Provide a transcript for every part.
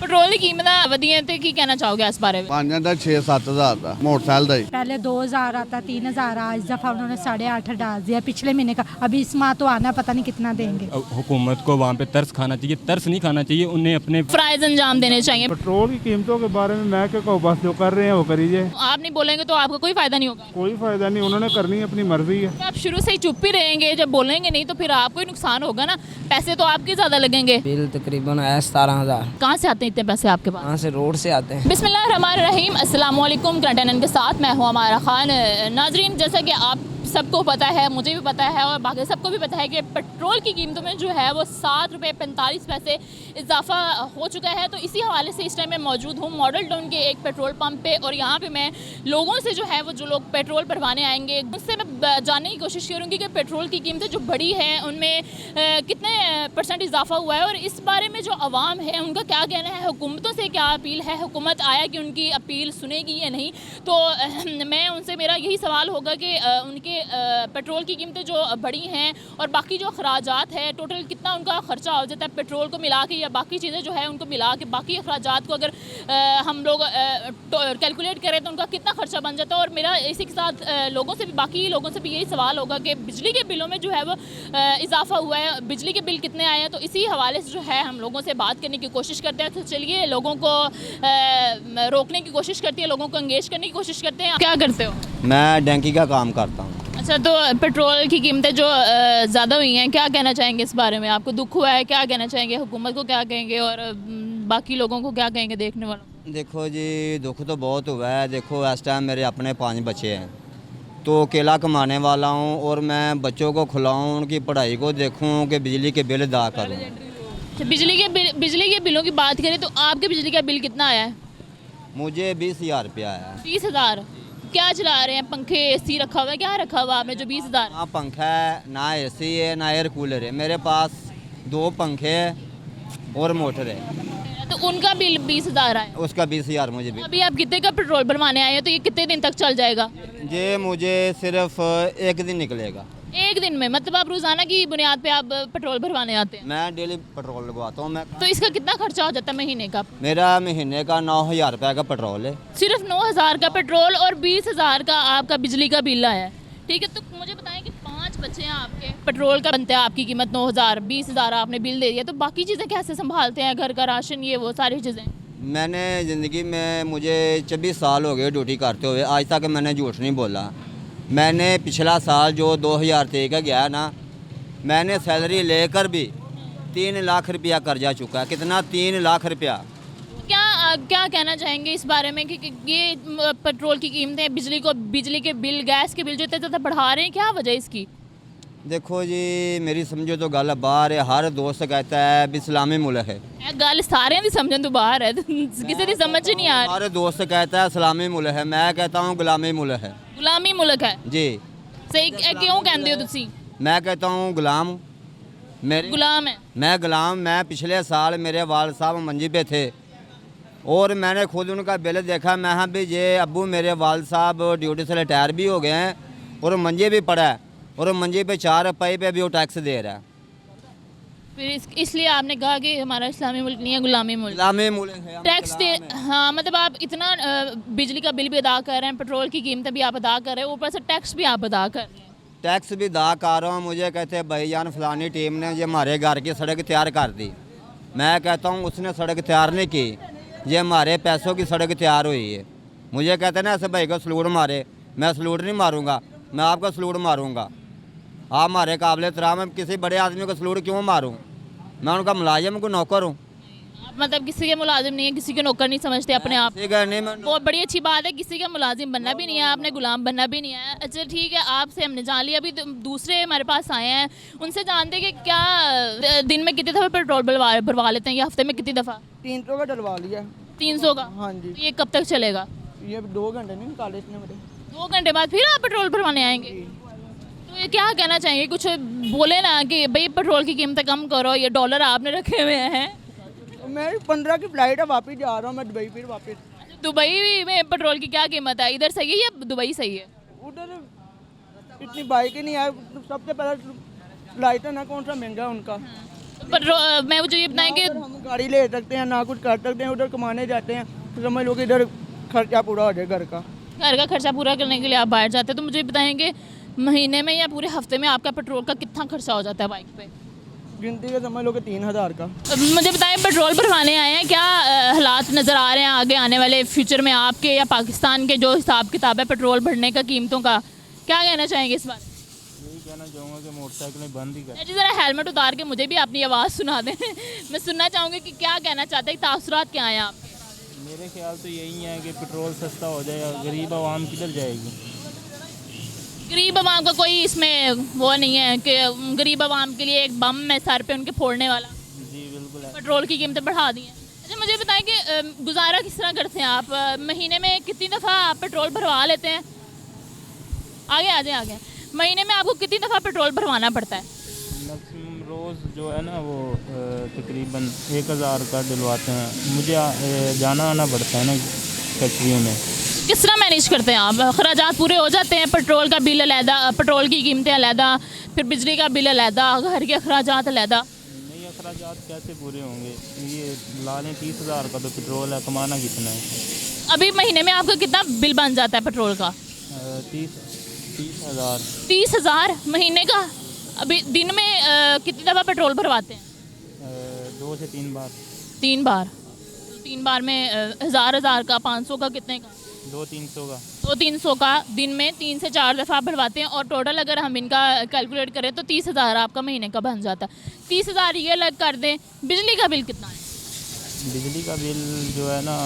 Petrol की कीमत वधियां ते की कहना चाहोगे इस बारे में? 5 ਦਾ 6-7 हज़ार ਦਾ मोटरसाइकिल ਦਾ ही। पहले 2000 आता 3000 इस दफ़ा उन्होंने 8.5 डाल दिया पिछले महीने का। अभी इस माह तो आना पता नहीं कितना देंगे। हुकूमत को वहाँ पे तरस खाना चाहिए, तरस नहीं खाना चाहिए, उन्हें अपने फ़राइज़ अंजाम देने चाहिए। पेट्रोल की कीमतों के बारे में मैं क्या कहूँ, बस जो कर रहे हैं वो करिए, आप नहीं बोलेंगे तो आपको कोई फ़ायदा नहीं होगा। कोई फ़ायदा नहीं, उन्होंने करनी है, अपनी मर्जी है। तो आप शुरू से ही चुप ही रहेंगे, जब बोलेंगे नहीं तो फिर आपको ही नुकसान होगा ना, पैसे तो आपके ज़्यादा लगेंगे। बिल तकरीबन है 17,000। कहाँ से आते हैं इतने पैसे आपके पास? वहाँ से रोड से आते हैं। बिस्मिल्लाहिर्रहमानिर्रहीम, अस्सलाम वालेकुम। करंट के साथ मैं हूँ हमारा खान। नाजरीन, जैसा कि आप सबको पता है, मुझे भी पता है और बाकी सबको भी पता है कि पेट्रोल की कीमतों में जो है वो 7 रुपये 45 पैसे इजाफा हो चुका है। तो इसी हवाले से इस टाइम मैं मौजूद हूँ मॉडल टाउन के एक पेट्रोल पंप पे, और यहाँ पे मैं लोगों से जो है वो जो लोग पेट्रोल भरवाने आएंगे उससे मैं जानने की कोशिश करूँगी कि पेट्रोल की कीमतें जो बढ़ी हैं उनमें कितने % इजाफा हुआ है, और इस बारे में जो आवाम है उनका क्या कहना है, हुकूमतों से क्या अपील है, हुकूमत आया कि उनकी अपील सुनेगी या नहीं। तो मैं उनसे, मेरा यही सवाल होगा कि उनके पेट्रोल की कीमतें जो बढ़ी हैं और बाकी जो अखराजात है, टोटल कितना उनका ख़र्चा हो जाता है पेट्रोल को मिला के या बाकी चीज़ें जो है उनको मिला के, बाकी अखराजात को अगर हम लोग कैलकुलेट करें तो उनका कितना ख़र्चा बन जाता है। और मेरा इसी के साथ लोगों से भी, बाकी लोगों से भी यही सवाल होगा कि बिजली के बिलों में जो है वो इजाफा हुआ है, बिजली के बिल कितने आए हैं। तो इसी हवाले से जो है हम लोगों से बात करने की कोशिश करते हैं। तो चलिए लोगों को रोकने की कोशिश करती है, लोगों को एंगेज करने की कोशिश करते हैं। क्या करते हो? मैं डैंकी का काम करता हूँ। अच्छा, तो पेट्रोल की कीमतें जो ज़्यादा हुई हैं, क्या कहना चाहेंगे इस बारे में? आपको दुख हुआ है? क्या कहना चाहेंगे? हुकूमत को क्या कहेंगे और बाकी लोगों को क्या कहेंगे, देखने वालों? देखो जी, दुख तो बहुत हुआ है। देखो इस टाइम मेरे अपने 5 बच्चे हैं, तो अकेला कमाने वाला हूँ और मैं बच्चों को खिलाऊँ, उनकी पढ़ाई को देखूँ कि बिजली के बिल अदा करूँ। अच्छा, बिजली के बिलों की बात करें तो आपके बिजली का बिल कितना आया है? मुझे 20,000 रुपया आया। 20,000? क्या चला रहे हैं? पंखे, एसी रखा हुआ है? क्या रखा हुआ आपने जो 20,000? ना पंखा है, ना एसी है, ना एयर कूलर है। मेरे पास 2 पंखे हैं और मोटर है। तो उनका बिल 20,000 आया। उसका 20,000 मुझे भी। अभी आप कितने का पेट्रोल भरवाने आए हैं, तो ये कितने दिन तक चल जाएगा? ये मुझे सिर्फ 1 दिन निकलेगा। एक दिन में? मतलब आप रोज़ाना की बुनियाद पे आप पेट्रोल भरवाने आते हैं? मैं डेली पेट्रोल लगवाता हूँ। मैं तो इसका कितना खर्चा हो जाता है महीने का? मेरा महीने का 9,000 रुपये का पेट्रोल है। सिर्फ 9,000 का पेट्रोल और 20,000 का आपका बिजली का बिल आया है। ठीक है, तो मुझे बताएं कि 5 बच्चे हैं आपके, पेट्रोल का बनता है आपकी कीमत 9,000, 20,000 आपने बिल दे दिया, तो बाकी चीज़ें कैसे संभालते हैं? घर का राशन, ये वो सारी चीज़ें। मैंने ज़िंदगी में, मुझे 24 साल हो गए ड्यूटी करते हुए, आज तक मैंने झूठ नहीं बोला। मैंने पिछला साल जो 2023 का गया ना, मैंने सैलरी लेकर भी 3 लाख रुपया कर्जा चुका है। कितना? 3 लाख रुपया। क्या कहना चाहेंगे इस बारे में कि ये पेट्रोल की कीमतें, बिजली के बिल, गैस के बिल जो इतने ज़्यादा बढ़ा रहे हैं, क्या वजह इसकी? देखो जी, मेरी समझो तो गल बाहर है। हर दोस्त कहता है भी इस्लामी मुल्क है। गल सारे दी समझन तो बाहर है, किसी की समझ नहीं आ रही। हर दोस्त कहता है इस्लामी मुल्क है, मैं कहता हूँ गुलामी मुल्क है। गुलामी मुल्क है जी सही क्यों कहते हो तुसी? मैं कहता हूँ गुलाम हूँ। मेरे गुलाम है? मैं गुलाम। मैं पिछले साल मेरे वाल साहब मंजी पे थे और मैंने खुद उनका बिल देखा। मैं हाँ भी ये अब्बू मेरे वाल साहब ड्यूटी से रिटायर भी हो गए हैं और मंजे भी पड़ा है, और मंजे पे 4 रुपये पे भी वो टैक्स दे रहा है। फिर इसलिए आपने कहा कि हमारा इस्लामी मुल्क नहीं है, गुलामी मुल्क। गुलामी मुल्क है। टैक्स दे, हाँ, मतलब आप इतना बिजली का बिल भी अदा कर रहे हैं, पेट्रोल की कीमतें भी आप अदा कर रहे हैं, ऊपर से टैक्स भी आप अदा कर रहे हैं। टैक्स भी अदा कर रहा हूँ। मुझे कहते हैं भाईजान फलानी टीम ने ये हमारे घर की सड़क तैयार कर दी। मैं कहता हूँ उसने सड़क तैयार नहीं की, ये हमारे पैसों की सड़क तैयार हुई है। मुझे कहते हैं ना ऐसे भाई को सलूट मारे, मैं सलूट नहीं मारूंगा, मैं आपको सलूट मारूंगा। आप हमारे काबिल एहतराम है, किसी बड़े आदमी को सलूट क्यों मारूं? मैं उनका मुलाजिम को नौकर हूँ। आप मतलब किसी के मुलाजिम नहीं है, किसी के नौकर नहीं समझते अपने आप? बहुत बड़ी अच्छी बात है, किसी का मुलाजिम बनना भी नहीं है, आपने गुलाम बनना भी नहीं है। अच्छा ठीक है, आपसे हमने जान लिया। अभी दूसरे हमारे पास आए हैं, उनसे जानते हैं कि क्या दिन में कितनी दफ़ा पेट्रोल भरवा लेते हैं, या हफ्ते में कितनी दफ़ा? 300 का डलवा लिया। 300 का? हाँ जी। तो ये कब तक चलेगा? ये 2 घंटे नहीं निकाले इसने मेरे। 2 घंटे बाद फिर आप पेट्रोल भरवाने आएंगे? तो ये क्या कहना चाहेंगे? कुछ बोले ना कि भाई पेट्रोल की कीमतें कम करो, ये डॉलर आपने रखे हुए हैं। मैं 15 की फ्लाइट है, वापस जा रहा हूँ मैं दुबई। फिर वापस दुबई में पेट्रोल की क्या कीमत है? इधर सही है या दुबई सही है? उधर इतनी बाइक ही नहीं है। सबसे पहले फ्लाइट है ना, कौन सा महंगा है उनका। पर मैं मुझे ये बताएं कि हम गाड़ी ले सकते हैं ना कुछ कर सकते हैं, उधर कमाने जाते हैं तो समझ लो कि इधर खर्चा पूरा हो जाए घर का खर्चा पूरा करने के लिए आप बाहर जाते हैं, तो मुझे बताएं कि महीने में या पूरे हफ्ते में आपका पेट्रोल का कितना खर्चा हो जाता है बाइक पे? गिनती का समझ लो कि 3000 का। मुझे बताएं, पेट्रोल भरवाने आए हैं, क्या हालात नज़र आ रहे हैं आगे आने वाले फ्यूचर में आपके या पाकिस्तान के जो हिसाब किताब है पेट्रोल भरने का कीमतों का, क्या कहना चाहेंगे इस बारे में? यही कहना चाहूँगा कि मोटरसाइकिलें बंद ही कर। जी ज़रा हेलमेट उतार के मुझे भी अपनी आवाज़ सुना दें मैं सुनना चाहूँगी कि क्या कहना चाहते हैं, तासुरात क्या हैं आपके? मेरे ख्याल तो यही है कि पेट्रोल सस्ता हो जाए, गरीब आवाम किधर जाएगी। गरीब आवाम का कोई इसमें वो नहीं है कि गरीब आवाम के लिए एक बम है सर पे उनके फोड़ने वाला। जी बिल्कुल है। पेट्रोल की कीमतें बढ़ा दी हैं। अच्छा मुझे बताएं कि गुजारा किस तरह करते हैं आप? महीने में कितनी दफ़ा आप पेट्रोल भरवा लेते हैं? आगे आ जाए आगे। महीने में आपको कितनी दफ़ा पेट्रोल भरवाना पड़ता है? मैक्सिमम रोज़ जो है ना वो तकरीबन 1000 का डलवाते हैं। मुझे जाना आना पड़ता है ना फैक्ट्रियों में। किस तरह मैनेज करते हैं आप? अखराजात पूरे हो जाते हैं, पेट्रोल का बिल अलहदा, पेट्रोल की कीमतें अलहदा, फिर बिजली का बिल अलहदा, घर के अखराजात अलहदा? नहीं, अखराजात कैसे पूरे होंगे? ये ला लें 30,000 का तो पेट्रोल है, कमाना कितना है? अभी महीने में आपका कितना बिल बन जाता है पेट्रोल का? 30,000। 30,000 महीने का? अभी दिन में कितनी दफ़ा पेट्रोल भरवाते हैं? 2 से 3 बार। 3 बार? 3 बार में 1000 का, 500 का, कितने का? 200-300 का। 200-300 का दिन में 3 से 4 दफ़ा भरवाते हैं, और टोटल अगर हम इनका कैलकुलेट करें तो 30,000 आपका महीने का बन जाता है। 30,000 ये अलग कर दें। बिजली का बिल कितना है? बिजली का बिल जो है ना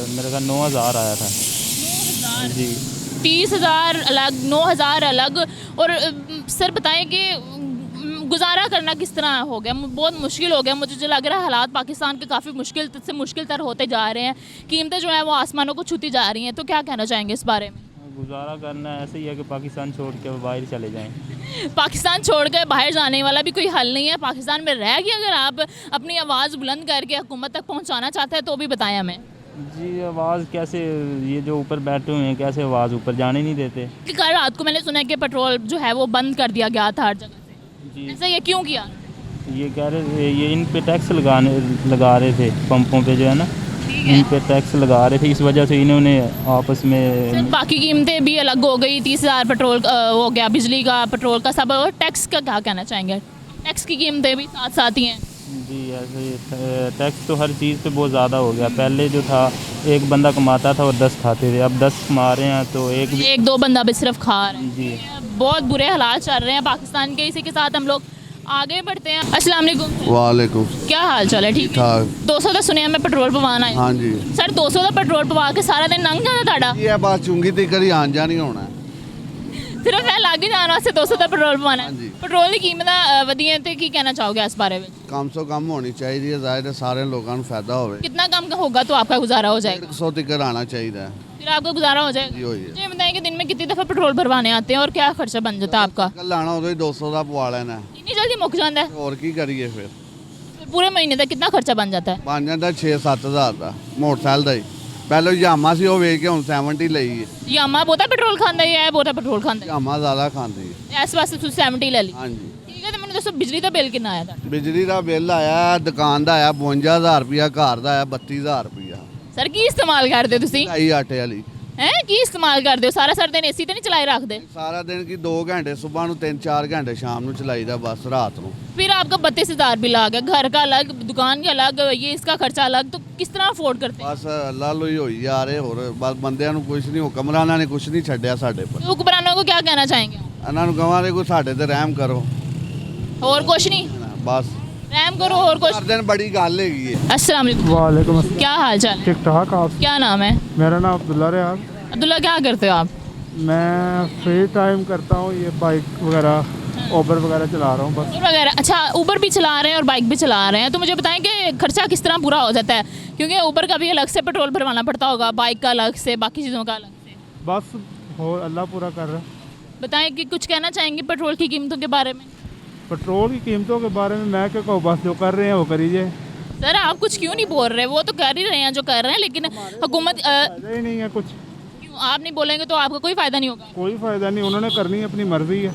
मेरे का 9,000 आया था। 9,000? जी। 30,000 अलग, 9,000 अलग। और सर बताएं कि गुजारा करना किस तरह हो गया? बहुत मुश्किल हो गया। मुझे जो लग रहा है हालात पाकिस्तान के काफ़ी मुश्किल से मुश्किल तर होते जा रहे हैं, कीमतें जो हैं वो आसमानों को छूती जा रही हैं, तो क्या कहना चाहेंगे इस बारे में? गुजारा करना ऐसे ही है कि पाकिस्तान छोड़ के बाहर चले जाएं। पाकिस्तान छोड़ कर बाहर जाने वाला भी कोई हल नहीं है। पाकिस्तान में रह के अगर आप अपनी आवाज़ बुलंद करके हुकूमत तक पहुँचाना चाहते हैं तो भी बताएं हमें। जी आवाज़ कैसे, ये जो ऊपर बैठे हुए हैं कैसे आवाज़ ऊपर जाने नहीं देते? कि कल रात को मैंने सुना है कि पेट्रोल जो है वो बंद कर दिया गया था हर जगह से। जी। ऐसा ये क्यों किया? ये कह रहे थे, ये इन पे टैक्स लगा रहे थे, पंपों पे जो है ना इन पे टैक्स लगा रहे थे, इस वजह से इन्होंने आपस में। सर बाकी कीमतें भी अलग हो गई, 30,000 पेट्रोल हो गया, बिजली का, पेट्रोल का, सब। और टैक्स का क्या कहना चाहेंगे? टैक्स की कीमतें भी साथ साथ ही हैं। जी ऐसे टैक्स तो हर चीज़ पे बहुत ज़्यादा हो गया। पहले जो था एक बंदा कमाता था और 10 खाते थे, अब 10 कमा रहे हैं तो एक 1-2 बंदा भी सिर्फ खा रहे हैं। जी बहुत बुरे हालात चल रहे हैं पाकिस्तान के। इसी के साथ हम लोग आगे बढ़ते हैं। अस्सलाम वालेकुम। वालेकुम क्या हाल चाल है? ठीक है। ठाक। 200 का सुनिया मैं पेट्रोल पवाना है। हाँ जी, सर 200 का पेट्रोल पवा के सारा दिन लंघ जाता ਤੁਹਾਡਾ? ये बात चुंगी ते करी आन जानी होना। सिर्फ मैं लागे जाने वास्ते 200 का पेट्रोल पवाना हाँ जी। है। पेट्रोल की कीमत वधियां ते की कहना चाहोगे इस बारे में? कम से कम होनी चाहिए, जाहिर है सारे लोगों को फायदा होवे। कितना कम का होगा तो आपका गुजारा हो जाएगा? 100 तक आना चाहिए। फिर आपका गुजारा हो जाएगा? जी होई है। ये बताएं कि दिन में कितनी दफ़ा पेट्रोल भरवाने आते हैं और क्या खर्चा बन जाता है आपका? कल लाना उदो ही 200 का पवा लेना। इतनी जल्दी मुक जाता है? और की करिए फिर? फिर पूरे महीने तक कितना खर्चा बन जाता है? बन जाता 6-7 हज़ार का मोटरसाइकिल का ही। पहले यामा सी वो वेच के हम 70 ਲਈ है। यामा बहुता पेट्रोल खांदा है या बहुता पेट्रोल खांदा यामा ज़्यादा खाती है। है? इस वास्ते तुम 70 ले ली। हाँ जी। ठीक है, तो मैंने दसो बिजली का बिल कितना आया था? बिजली का बिल आया, दुकान का आया 52,000 रुपया, घर का आया 32,000 रुपया। सर की इस्तेमाल करते हो तुसी? ढाई आटे वाली। हैं की इस्तेमाल करते हो? सारा सर दिन एसी तो नहीं चलाए रखते? सारा दिन की 2 घंटे सुबह ਨੂੰ 3-4 घंटे शाम ਨੂੰ चलाईदा बस रात ਨੂੰ। फिर आपका 32,000 बिल आ गया, घर का अलग, दुकान का अलग, ये इसका खर्चा अलग, तो किस तरह अफोर्ड करते हैं? बस ਅੱਲਾ ਲੋਈ ਹੋਈ ਜਾ ਰਹੇ ਹੋਰ ਬਸ ਬੰਦਿਆਂ ਨੂੰ ਕੁਝ ਨਹੀਂ, ਹੁਕਮਰਾਨਾਂ ਨੇ ਕੁਝ ਨਹੀਂ ਛੱਡਿਆ ਸਾਡੇ ਪਰ। तो हुक्मरानों को क्या कहना चाहेंगे? ਇਹਨਾਂ ਨੂੰ ਕਹਾਂਗੇ ਕੋਈ ਸਾਡੇ ਤੇ ਰਹਿਮ ਕਰੋ और कुछ नहीं, बस। रहम करो और कुछ। हर दिन बड़ी गल हैगी है। अस्सलाम वालेकुम। वालेकुम क्या हाल चाल है? ठीक ठाक। आप? क्या नाम है? मेरा नाम अब्दुल्ला रियाज। अब्दुल्ला, क्या करते हो आप? मैं फ्री टाइम करता हूँ, ये बाइक वगैरह ओबर वगैरह चला रहा हूँ बस। उबर वगैरह? अच्छा, उबर भी चला रहे हैं और बाइक भी चला रहे हैं, तो मुझे बताएं कि खर्चा किस तरह पूरा हो जाता है? क्योंकि उबर का भी अलग से पेट्रोल भरवाना पड़ता होगा, बाइक का अलग से, बाकी चीज़ों का अलग से। बस हो अल्लाह पूरा कर रहा है। बताएं कि कुछ कहना चाहेंगे पेट्रोल की कीमतों के बारे में? पेट्रोल की कीमतों के बारे में मैं क्या कहूँ, बस जो कर रहे हैं वो करिए। सर आप कुछ क्यों नहीं बोल रहे? वो तो कर ही रहे हैं जो कर रहे हैं, लेकिन हुकूमत फायदा ही नहीं है कुछ। क्यों आप नहीं बोलेंगे तो आपका कोई फ़ायदा नहीं होगा? कोई फ़ायदा नहीं, उन्होंने करनी है, अपनी मर्जी है।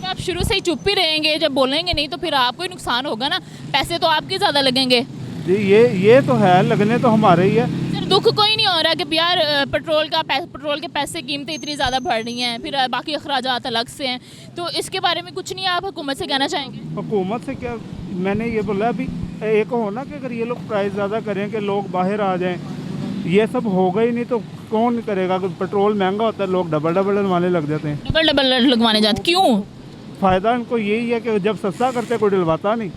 जब आप शुरू से ही चुप ही रहेंगे, जब बोलेंगे नहीं तो फिर आपको ही नुकसान होगा ना, पैसे तो आपके ज़्यादा लगेंगे। जी ये तो है, लगने तो हमारे ही है। सर दुख कोई नहीं हो रहा कि यार पेट्रोल के पैसे कीमतें इतनी ज़्यादा बढ़ रही हैं, फिर बाकी अखराजात अलग से हैं, तो इसके बारे में कुछ नहीं आप हुकूमत से कहना चाहेंगे? हुकूमत से क्या, मैंने ये बोला अभी एक हो ना कि अगर ये लोग प्राइस ज़्यादा करें कि लोग बाहर आ जाएं, ये सब होगा ही नहीं तो कौन करेगा? अगर पेट्रोल महंगा होता है लोग डबल डलवाने लग जाते हैं। डबल लगवाने जाते क्यों? फ़ायदा इनको यही है कि जब सस्ता करते कोई डलवाता नहीं,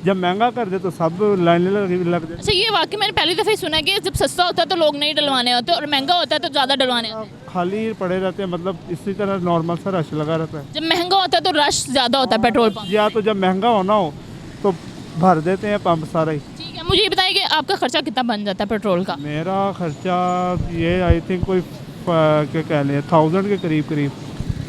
जब महंगा कर दे तो सब लाइनें लग जाते। अच्छा, ये वाकई मैंने पहली दफ़ा ही सुना है कि जब सस्ता होता है तो लोग नहीं डलवाने होते और महंगा होता है तो ज़्यादा डलवाने होते हैं। खाली पड़े रहते हैं, मतलब इसी तरह नॉर्मल सा रश लगा रहता है। जब महंगा होता है तो रश ज़्यादा होता है पेट्रोल पंप। या तो जब महंगा होना हो तो भर देते हैं पंप सारा ही। ठीक है, मुझे ये बताइए कि आपका खर्चा कितना बन जाता है पेट्रोल का? मेरा खर्चा ये आई थिंक कोई क्या कह लें 1000 के करीब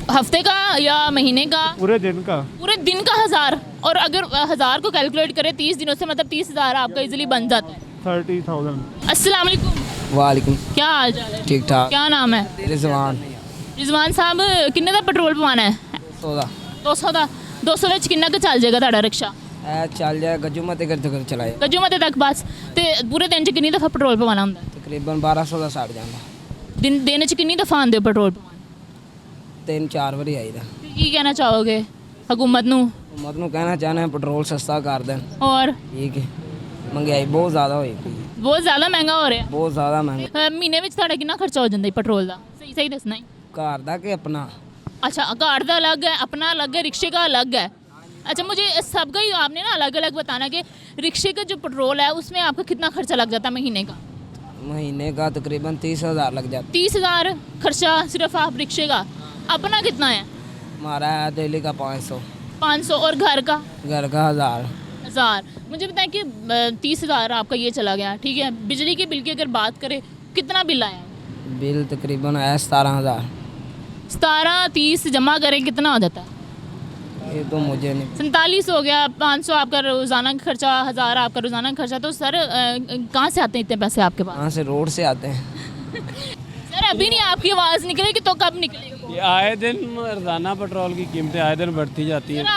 हफ्ते का या महीने का? पूरे दिन का। पूरे दिन का 1000? और अगर 1000 को कैलकुलेट करें 30 दिनों से, मतलब 30,000 आपका इजीली बन जाता है। 30,000। अस्सलाम वालेकुम। वालेकुम। क्या हाल चाल है? ठीक ठाक। क्या नाम है? रिजवान। रिजवान साहब, किन्ने दा पेट्रोल पवाना है? 200 ਦਾ। 200 ਵਿੱਚ ਕਿੰਨਾ ਕੁ ਚੱਲ ਜਾਏਗਾ ਤੁਹਾਡਾ ਰਿਕਸ਼ਾ? ਚੱਲ ਜਾਏ ਗੱਜੂ ਮਤੇ ਕਰ ਚਲਾਏ। ਗੱਜੂ ਮਤੇ ਤੱਕ ਬਸ। ਤੇ ਪੂਰੇ ਦਿਨ 'ਚ ਕਿੰਨੀ ਦਫਾ ਪੈਟਰੋਲ ਪਵਾਉਣਾ ਹੁੰਦਾ? ਤਕਰੀਬਨ 1200 ਦਾ ਸੜ ਜਾਂਦਾ। ਦਿਨ 'ਚ ਕਿੰਨੀ ਦਫਾ ਆਉਂਦੇ ਹੋ ਪੈਟਰੋਲ ਪਵਾਉਣ? 3-4 ਵਾਰੀ ਆਈਦਾ। ਕੀ ਕਹਿਣਾ ਚਾਹੋਗੇ ਹਕੂਮਤ ਨੂੰ? ਹਕੂਮਤ ਨੂੰ ਕਹਿਣਾ ਚਾਹੁੰਦੇ ਹਾਂ ਪੈਟਰੋਲ ਸਸਤਾ ਕਰ ਦੇਣ। ਔਰ ਠੀਕ ਹੈ, ਮਹਿੰਗਾਈ ਬਹੁਤ ਜ਼ਿਆਦਾ ਹੋਈ ਪਈ ਹੈ। ਬਹੁਤ ਜ਼ਿਆਦਾ ਮਹਿੰਗਾ ਹੋ ਰਿਹਾ। ਬਹੁਤ ਜ਼ਿਆਦਾ ਮਹਿੰਗਾ। ਮਹੀਨੇ ਵਿੱਚ ਤੁਹਾਡਾ ਕਿੰਨਾ ਖਰਚਾ ਹੋ ਜਾਂਦਾ ਪੈਟਰੋਲ ਦਾ? ਸਹੀ ਦੱਸਣਾ ਹੀ। ਘਰ ਦਾ ਕਿ ਆਪਣਾ? अच्छा, कार का अलग है, अपना अलग है, रिक्शे का अलग है। अच्छा, मुझे सबका ही आपने ना अलग अलग बताना कि रिक्शे का जो पेट्रोल है उसमें आपका कितना खर्चा लग जाता है महीने का? महीने का तकरीबन 30,000 लग जाता। 30,000 खर्चा सिर्फ आप रिक्शे का? अपना कितना है? हमारा है दिल्ली का 500। 500। और घर का? घर का 1000। मुझे बताएं कि 30,000 आपका ये चला गया, ठीक है। बिजली के बिल की अगर बात करें कितना बिल आया? बिल तकरीबन आया 17,000। 17-30 जमा करें कितना हो जाता है? ये तो मुझे नहीं। 47 हो गया। 500 आपका रोज़ाना का खर्चा, 1000 आपका रोज़ाना का खर्चा। तो सर कहाँ से आते हैं इतने पैसे आपके पास? कहाँ से? रोड से आते हैं। सर अभी नहीं आपकी आवाज़ निकलेगी तो कब निकलेगी? ये आए दिन रोज़ाना पेट्रोल की कीमतें आए दिन बढ़ती जाती हैं। सर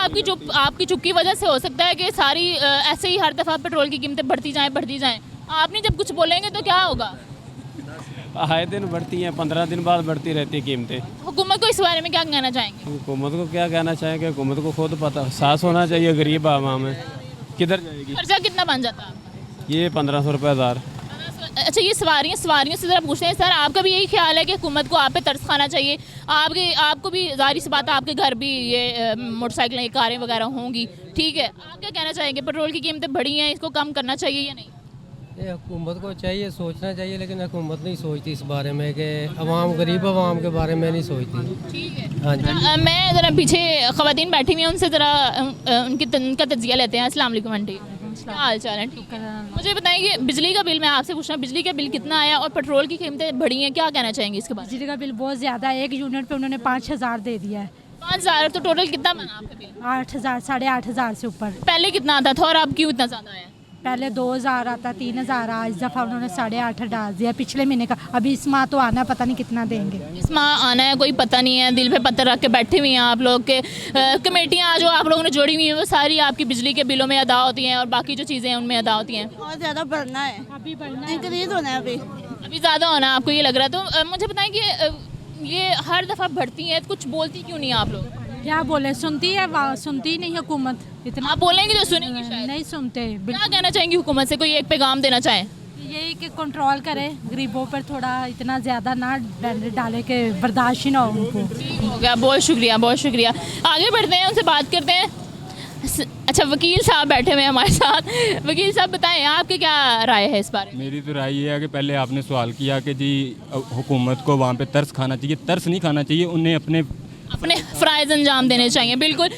आपकी चुप की वजह से हो सकता है कि सारी ऐसे ही हर दफ़ा पेट्रोल की कीमतें बढ़ती जाएं। आपने जब कुछ बोलेंगे तो क्या होगा? आए दिन बढ़ती हैं, 15 दिन बाद बढ़ती रहती है कीमतें। हुकूमत को इस बारे में क्या कहना चाहेंगे? हुकूमत को क्या कहना चाहेंगे? हुकूमत को खुद पता सास होना चाहिए, गरीब आवाम है किधर जाएगी। खर्चा कितना बन जाता है आपका? ये 1500 रुपये 1000। अच्छा, ये सवारियों से ज़रा पूछते हैं सर, आपका भी यही ख्याल है कि हुकूमत को आप पे तरस खाना चाहिए? आपको भी ज़ाहिर सी बात है आपके घर भी ये मोटरसाइकिलें, कारें वगैरह होंगी, ठीक है। आप क्या कहना चाहेंगे? पेट्रोल की कीमतें बढ़ी हैं, इसको कम करना चाहिए या नहीं? ये हुकूमत को चाहिए, सोचना चाहिए, लेकिन हुकूमत नहीं सोचती इस बारे में कि अवाम, गरीब अवाम के बारे में नहीं सोचती। ठीक है। हाँ जी। मैं ज़रा पीछे ख़वातीन बैठी हुई हैं, उनसे ज़रा उनका तजिया लेते हैं। अस्सलाम वालेकुम आंटी, क्या हाल चाल है? ठीक है। मुझे बताइए बिजली का बिल, मैं आपसे पूछना, बिजली का बिल कितना आया और पेट्रोल की कीमतें बढ़ी हैं, क्या कहना चाहेंगे इसके बारे में? बिजली का बिल बहुत ज़्यादा है, 1 यूनिट पे उन्होंने 5,000 दे दिया है। 5,000? तो टोटल कितना बना आपका बिल? 8,000, 8,500 से ऊपर। पहले कितना आता था और अब क्यों इतना ज़्यादा आया? पहले 2,000 आता, 3,000, आज दफ़ा उन्होंने 8,500 डाल दिया पिछले महीने का। अभी इस माह तो आना, पता नहीं कितना देंगे। इस माह आना है, कोई पता नहीं है। दिल पे पत्थर रख के बैठे हुए हैं आप लोग के। कमेटियाँ जो आप लोगों ने जोड़ी हुई हैं वो सारी आपकी बिजली के बिलों में अदा होती हैं और बाकी जो चीज़ें हैं उनमें अदा होती हैं। बहुत ज़्यादा बढ़ना है, अभी बढ़ना है, इंक्रीज होना है अभी ज़्यादा होना है, आपको ये लग रहा है? तो मुझे बताएं कि ये हर दफ़ा बढ़ती हैं, कुछ बोलती क्यों नहीं आप लोग? क्या बोले, सुनती है? सुनती नहीं हुकूमत इतना। आप बोलेंगे तो सुनेंगे शायद। नहीं सुनते। क्या कहना चाहेंगे हुकूमत से? कोई एक पैगाम देना चाहें? यही कि कंट्रोल करे, गरीबों पर थोड़ा इतना ज़्यादा ना डाले कि बर्दाश्त ही ना हो उनको। हो गया, बहुत शुक्रिया, बहुत शुक्रिया। आगे बढ़ते हैं, उनसे बात करते हैं। अच्छा, वकील साहब बैठे हुए हैं हमारे साथ। वकील साहब बताएं, आपकी क्या राय है इस बारे में? मेरी तो राय ये है कि पहले आपने सवाल किया कि जी हुकूमत को वहाँ पे तरस खाना चाहिए। तरस नहीं खाना चाहिए, उन्हें अपने फ़राइज़ अंजाम देने चाहिए। बिल्कुल।